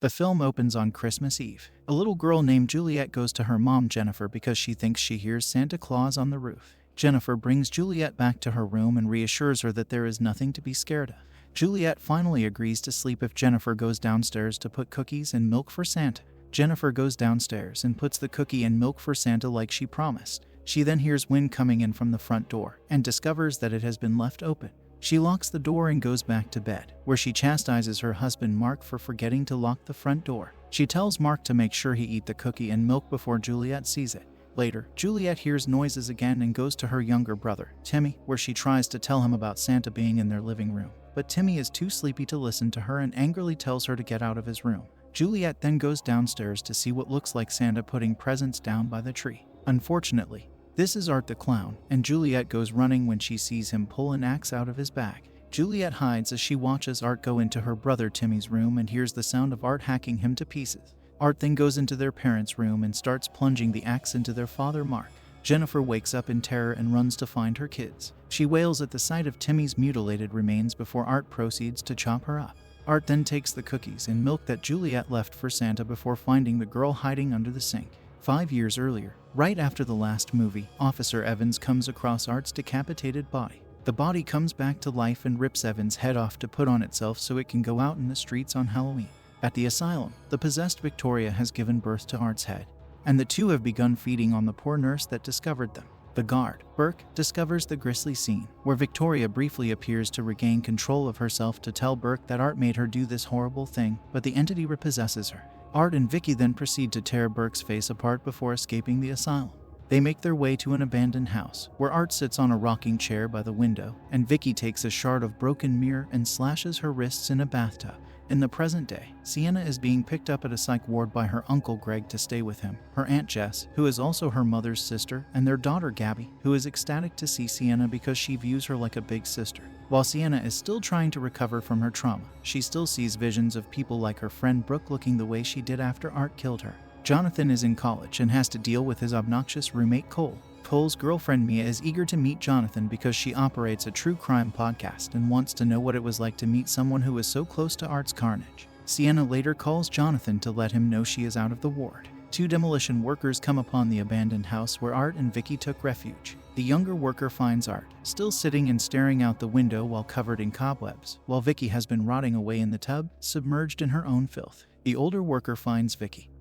The film opens on Christmas Eve. A little girl named Juliet goes to her mom Jennifer because she thinks she hears Santa Claus on the roof. Jennifer brings Juliet back to her room and reassures her that there is nothing to be scared of. Juliet finally agrees to sleep if Jennifer goes downstairs to put cookies and milk for Santa. Jennifer goes downstairs and puts the cookie and milk for Santa like she promised. She then hears wind coming in from the front door and discovers that it has been left open. She locks the door and goes back to bed, where she chastises her husband Mark for forgetting to lock the front door. She tells Mark to make sure he eat the cookie and milk before Juliet sees it. Later, Juliet hears noises again and goes to her younger brother, Timmy, where she tries to tell him about Santa being in their living room. But Timmy is too sleepy to listen to her and angrily tells her to get out of his room. Juliet then goes downstairs to see what looks like Santa putting presents down by the tree. Unfortunately, this is Art the clown, and Juliet goes running when she sees him pull an axe out of his bag. Juliet hides as she watches Art go into her brother Timmy's room and hears the sound of Art hacking him to pieces. Art then goes into their parents' room and starts plunging the axe into their father Mark. Jennifer wakes up in terror and runs to find her kids. She wails at the sight of Timmy's mutilated remains before Art proceeds to chop her up. Art then takes the cookies and milk that Juliet left for Santa before finding the girl hiding under the sink. 5 years earlier, right after the last movie, Officer Evans comes across Art's decapitated body. The body comes back to life and rips Evans' head off to put on itself so it can go out in the streets on Halloween. At the asylum, the possessed Victoria has given birth to Art's head, and the two have begun feeding on the poor nurse that discovered them. The guard, Burke, discovers the grisly scene, where Victoria briefly appears to regain control of herself to tell Burke that Art made her do this horrible thing, but the entity repossesses her. Art and Vicky then proceed to tear Burke's face apart before escaping the asylum. They make their way to an abandoned house, where Art sits on a rocking chair by the window, and Vicky takes a shard of broken mirror and slashes her wrists in a bathtub. In the present day, Sienna is being picked up at a psych ward by her uncle Greg to stay with him, her aunt Jess, who is also her mother's sister, and their daughter Gabby, who is ecstatic to see Sienna because she views her like a big sister. While Sienna is still trying to recover from her trauma, she still sees visions of people like her friend Brooke looking the way she did after Art killed her. Jonathan is in college and has to deal with his obnoxious roommate Cole. Cole's girlfriend Mia is eager to meet Jonathan because she operates a true crime podcast and wants to know what it was like to meet someone who was so close to Art's carnage. Sienna later calls Jonathan to let him know she is out of the ward. 2 demolition workers come upon the abandoned house where Art and Vicky took refuge. The younger worker finds Art, still sitting and staring out the window while covered in cobwebs, while Vicky has been rotting away in the tub, submerged in her own filth. The older worker finds Vicky,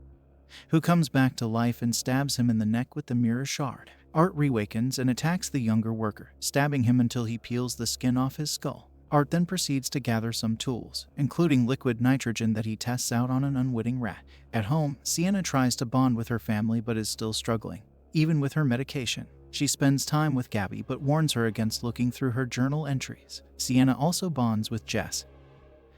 who comes back to life and stabs him in the neck with the mirror shard. Art reawakens and attacks the younger worker, stabbing him until he peels the skin off his skull. Art then proceeds to gather some tools, including liquid nitrogen that he tests out on an unwitting rat. At home, Sienna tries to bond with her family but is still struggling, even with her medication. She spends time with Gabby but warns her against looking through her journal entries. Sienna also bonds with Jess,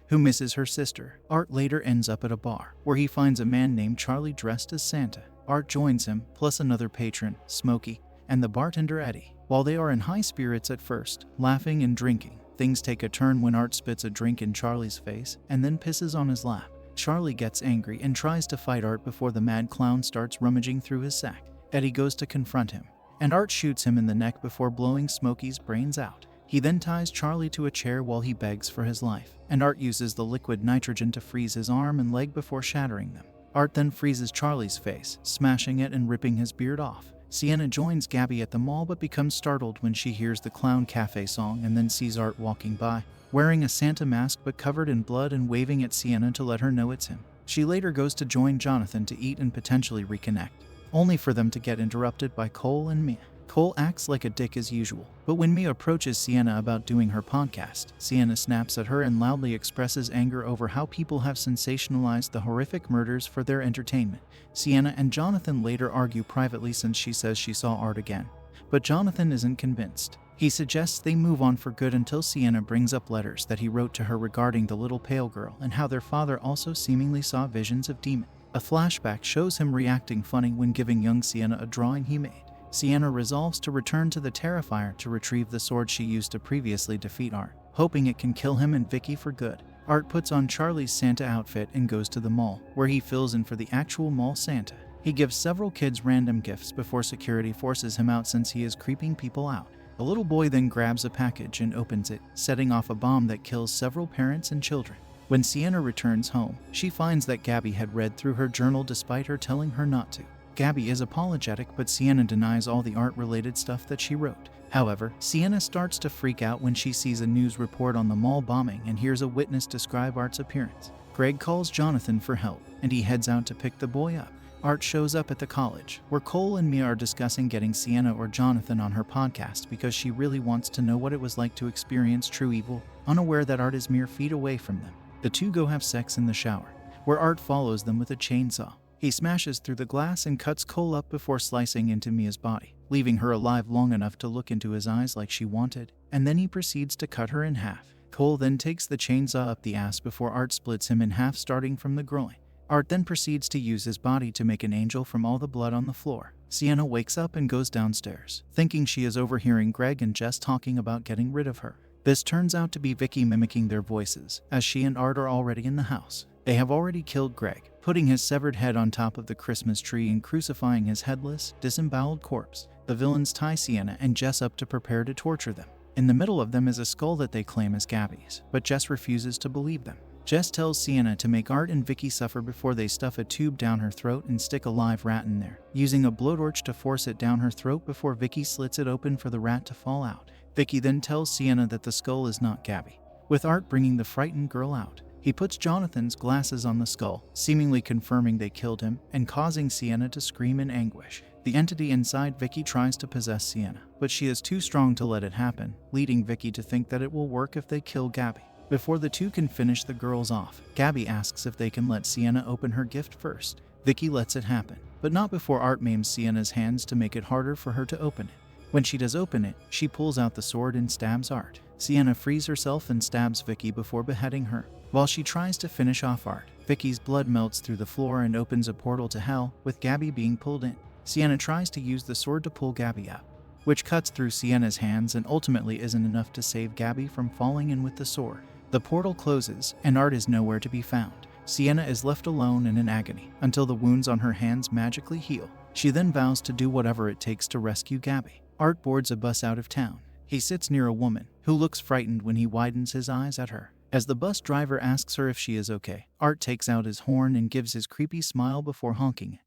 who misses her sister. Art later ends up at a bar, where he finds a man named Charlie dressed as Santa. Art joins him, plus another patron, Smokey, and the bartender Eddie. While they are in high spirits at first, laughing and drinking, things take a turn when Art spits a drink in Charlie's face and then pisses on his lap. Charlie gets angry and tries to fight Art before the mad clown starts rummaging through his sack. Eddie goes to confront him, and Art shoots him in the neck before blowing Smokey's brains out. He then ties Charlie to a chair while he begs for his life, and Art uses the liquid nitrogen to freeze his arm and leg before shattering them. Art then freezes Charlie's face, smashing it and ripping his beard off. Sienna joins Gabby at the mall but becomes startled when she hears the Clown Cafe song and then sees Art walking by, wearing a Santa mask but covered in blood and waving at Sienna to let her know it's him. She later goes to join Jonathan to eat and potentially reconnect, only for them to get interrupted by Cole and Mia. Cole acts like a dick as usual, but when Mia approaches Sienna about doing her podcast, Sienna snaps at her and loudly expresses anger over how people have sensationalized the horrific murders for their entertainment. Sienna and Jonathan later argue privately since she says she saw Art again, but Jonathan isn't convinced. He suggests they move on for good until Sienna brings up letters that he wrote to her regarding the little pale girl and how their father also seemingly saw visions of demons. A flashback shows him reacting funny when giving young Sienna a drawing he made. Sienna resolves to return to the Terrifier to retrieve the sword she used to previously defeat Art, hoping it can kill him and Vicky for good. Art puts on Charlie's Santa outfit and goes to the mall, where he fills in for the actual mall Santa. He gives several kids random gifts before security forces him out since he is creeping people out. The little boy then grabs a package and opens it, setting off a bomb that kills several parents and children. When Sienna returns home, she finds that Gabby had read through her journal despite her telling her not to. Gabby is apologetic, but Sienna denies all the art-related stuff that she wrote. However, Sienna starts to freak out when she sees a news report on the mall bombing and hears a witness describe Art's appearance. Greg calls Jonathan for help, and he heads out to pick the boy up. Art shows up at the college, where Cole and Mia are discussing getting Sienna or Jonathan on her podcast because she really wants to know what it was like to experience true evil, unaware that Art is mere feet away from them. The two go have sex in the shower, where Art follows them with a chainsaw. He smashes through the glass and cuts Cole up before slicing into Mia's body, leaving her alive long enough to look into his eyes like she wanted, and then he proceeds to cut her in half. Cole then takes the chainsaw up the ass before Art splits him in half, starting from the groin. Art then proceeds to use his body to make an angel from all the blood on the floor. Sienna wakes up and goes downstairs, thinking she is overhearing Greg and Jess talking about getting rid of her. This turns out to be Vicky mimicking their voices, as she and Art are already in the house. They have already killed Greg, putting his severed head on top of the Christmas tree and crucifying his headless, disemboweled corpse. The villains tie Sienna and Jess up to prepare to torture them. In the middle of them is a skull that they claim is Gabby's, but Jess refuses to believe them. Jess tells Sienna to make Art and Vicky suffer before they stuff a tube down her throat and stick a live rat in there, using a blowtorch to force it down her throat before Vicky slits it open for the rat to fall out. Vicky then tells Sienna that the skull is not Gabby, with Art bringing the frightened girl out. He puts Jonathan's glasses on the skull, seemingly confirming they killed him and causing Sienna to scream in anguish. The entity inside Vicky tries to possess Sienna, but she is too strong to let it happen, leading Vicky to think that it will work if they kill Gabby. Before the two can finish the girls off, Gabby asks if they can let Sienna open her gift first. Vicky lets it happen, but not before Art maims Sienna's hands to make it harder for her to open it. When she does open it, she pulls out the sword and stabs Art. Sienna frees herself and stabs Vicky before beheading her. While she tries to finish off Art, Vicky's blood melts through the floor and opens a portal to hell, with Gabby being pulled in. Sienna tries to use the sword to pull Gabby out, which cuts through Sienna's hands and ultimately isn't enough to save Gabby from falling in with the sword. The portal closes, and Art is nowhere to be found. Sienna is left alone and in agony, until the wounds on her hands magically heal. She then vows to do whatever it takes to rescue Gabby. Art boards a bus out of town. He sits near a woman, who looks frightened when he widens his eyes at her. As the bus driver asks her if she is okay, Art takes out his horn and gives his creepy smile before honking it.